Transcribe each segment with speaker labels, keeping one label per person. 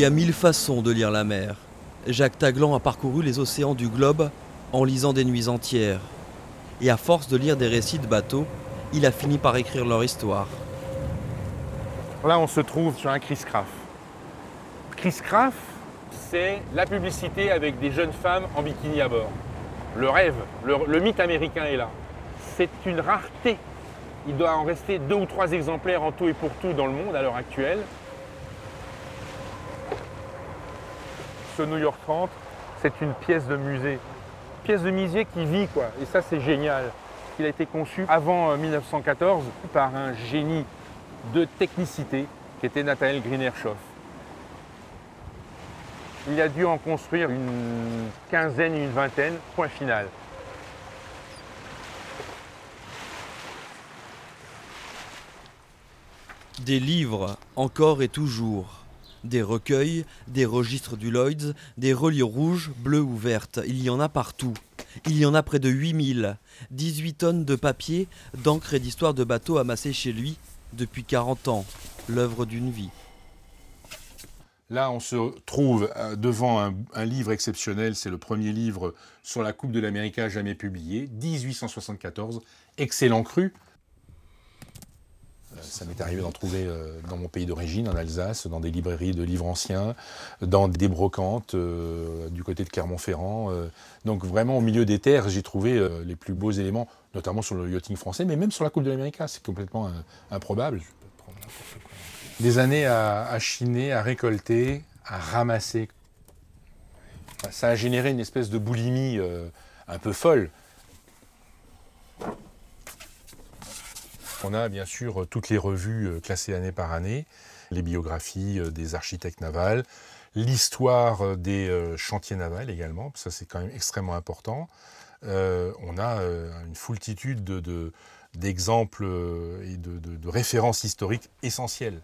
Speaker 1: y a 1000 façons de lire la mer. Jacques Taglan a parcouru les océans du globe en lisant des nuits entières. Et à force de lire des récits de bateaux, il a fini par écrire leur histoire.
Speaker 2: Là, on se trouve sur un Chris-Craft. Chris-Craft, c'est la publicité avec des jeunes femmes en bikini à bord. Le rêve, le mythe américain est là. C'est une rareté. Il doit en rester 2 ou 3 exemplaires en tout et pour tout dans le monde à l'heure actuelle. Ce New York 30, c'est une pièce de musée. Une pièce de musée qui vit, quoi. Et ça, c'est génial. Il a été conçu avant 1914 par un génie de technicité qui était Nathaniel Green-Herreshoff. Il a dû en construire une quinzaine, une vingtaine, point final.
Speaker 1: Des livres, encore et toujours. Des recueils, des registres du Lloyd's, des reliures rouges, bleues ou vertes. Il y en a partout. Il y en a près de 8000. 18 tonnes de papier, d'encre et d'histoire de bateaux amassés chez lui depuis 40 ans. L'œuvre d'une vie.
Speaker 2: Là, on se trouve devant un livre exceptionnel. C'est le premier livre sur la Coupe de l'Amérique jamais publié, 1874, excellent cru. Ça m'est arrivé d'en trouver dans mon pays d'origine, en Alsace, dans des librairies de livres anciens, dans des brocantes du côté de Clermont-Ferrand. Donc vraiment, au milieu des terres, j'ai trouvé les plus beaux éléments, notamment sur le yachting français, mais même sur la Coupe de l'Amérique. C'est complètement improbable. Des années à chiner, à récolter, à ramasser. Ça a généré une espèce de boulimie un peu folle. On a bien sûr toutes les revues classées année par année, les biographies des architectes navals, l'histoire des chantiers navals également, ça c'est quand même extrêmement important. On a une foultitude d'exemples et de références historiques essentielles.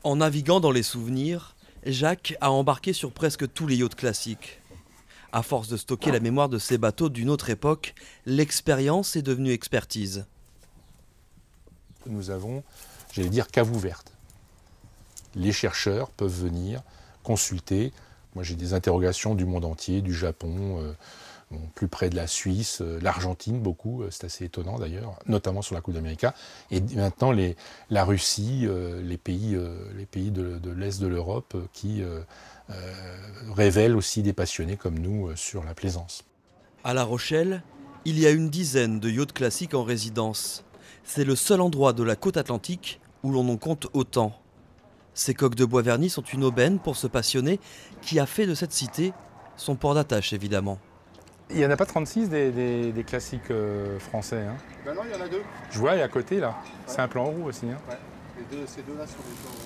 Speaker 1: En naviguant dans les souvenirs, Jacques a embarqué sur presque tous les yachts classiques. À force de stocker la mémoire de ces bateaux d'une autre époque, l'expérience est devenue expertise.
Speaker 2: Nous avons, j'allais dire, cave ouverte. Les chercheurs peuvent venir consulter. Moi, j'ai des interrogations du monde entier, du Japon, plus près de la Suisse, l'Argentine, beaucoup. C'est assez étonnant d'ailleurs, notamment sur la Coupe d'Amérique. Et maintenant, la Russie, les pays de l'Est de l'Europe qui révèlent aussi des passionnés comme nous sur la plaisance.
Speaker 1: À La Rochelle, il y a une dizaine de yachts classiques en résidence. C'est le seul endroit de la côte atlantique où l'on en compte autant. Ces coques de bois vernis sont une aubaine pour ce passionné qui a fait de cette cité son port d'attache, évidemment.
Speaker 2: Il n'y en a pas 36 des classiques français, hein?
Speaker 3: Ben non, il y en a 2.
Speaker 2: Je vois, il y a à côté, là. Ouais. C'est un plan en roue aussi. Hein?
Speaker 3: Ouais. Ces deux-là sont des plans en roue.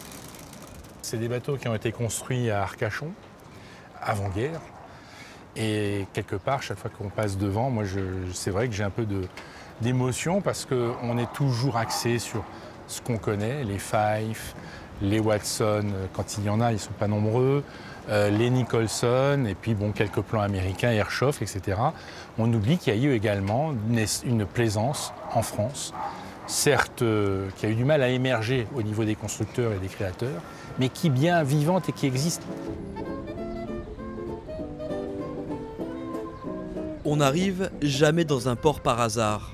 Speaker 2: C'est des bateaux qui ont été construits à Arcachon, avant-guerre. Et quelque part, chaque fois qu'on passe devant, moi, c'est vrai que j'ai un peu d'émotion parce qu'on est toujours axé sur ce qu'on connaît, les Fife, les Watson, quand il y en a, ils ne sont pas nombreux, les Nicholson, et puis bon, quelques plans américains, Herreshoff, etc. On oublie qu'il y a eu également une plaisance en France, certes qui a eu du mal à émerger au niveau des constructeurs et des créateurs, mais qui est bien vivante et qui existe.
Speaker 1: On n'arrive jamais dans un port par hasard.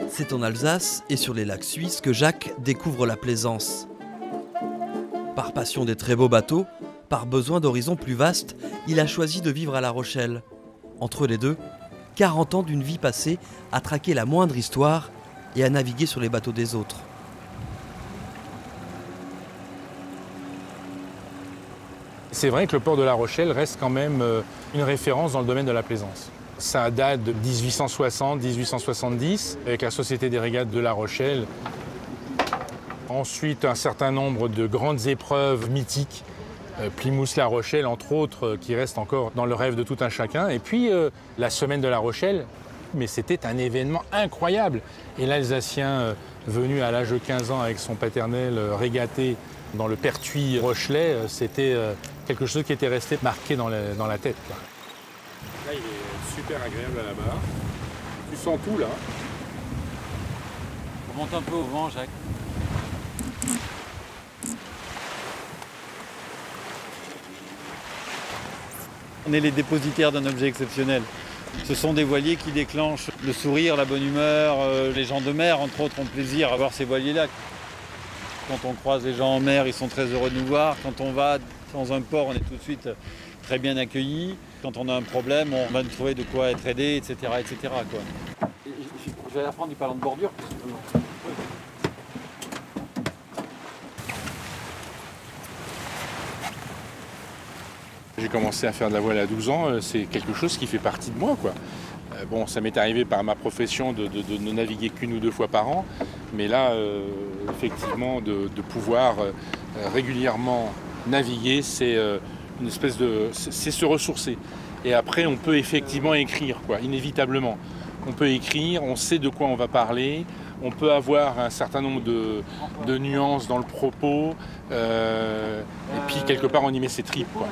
Speaker 1: C'est en Alsace et sur les lacs suisses que Jacques découvre la plaisance. Par passion des très beaux bateaux, par besoin d'horizons plus vastes, il a choisi de vivre à La Rochelle. Entre les deux, 40 ans d'une vie passée à traquer la moindre histoire et à naviguer sur les bateaux des autres.
Speaker 2: C'est vrai que le port de La Rochelle reste quand même une référence dans le domaine de la plaisance. Ça date de 1860-1870 avec la Société des régates de La Rochelle. Ensuite, un certain nombre de grandes épreuves mythiques, Plymouth-La Rochelle entre autres, qui restent encore dans le rêve de tout un chacun. Et puis la Semaine de La Rochelle, mais c'était un événement incroyable. Et l'Alsacien venu à l'âge de 15 ans avec son paternel régaté dans le Pertuis rochelais, c'était quelque chose qui était resté marqué dans la tête, quoi. Là, il est super agréable à la barre. Tu sens tout, là.
Speaker 4: On monte un peu au vent, Jacques. On est les dépositaires d'un objet exceptionnel. Ce sont des voiliers qui déclenchent le sourire, la bonne humeur. Les gens de mer, entre autres, ont plaisir à voir ces voiliers-là. Quand on croise les gens en mer, ils sont très heureux de nous voir. Quand on va dans un port, on est tout de suite très bien accueillis. Quand on a un problème, on va nous trouver de quoi être aidé, etc. etc. quoi. Je vais apprendre du parlant de bordure.
Speaker 2: J'ai commencé à faire de la voile à 12 ans, c'est quelque chose qui fait partie de moi, quoi. Bon, ça m'est arrivé par ma profession de ne naviguer qu'une ou deux fois par an, mais là, effectivement, de pouvoir régulièrement naviguer, c'est une espèce de... c'est se ressourcer. Et après, on peut effectivement écrire, quoi, inévitablement. On peut écrire, on sait de quoi on va parler, on peut avoir un certain nombre de nuances dans le propos, et puis quelque part, on y met ses tripes, quoi.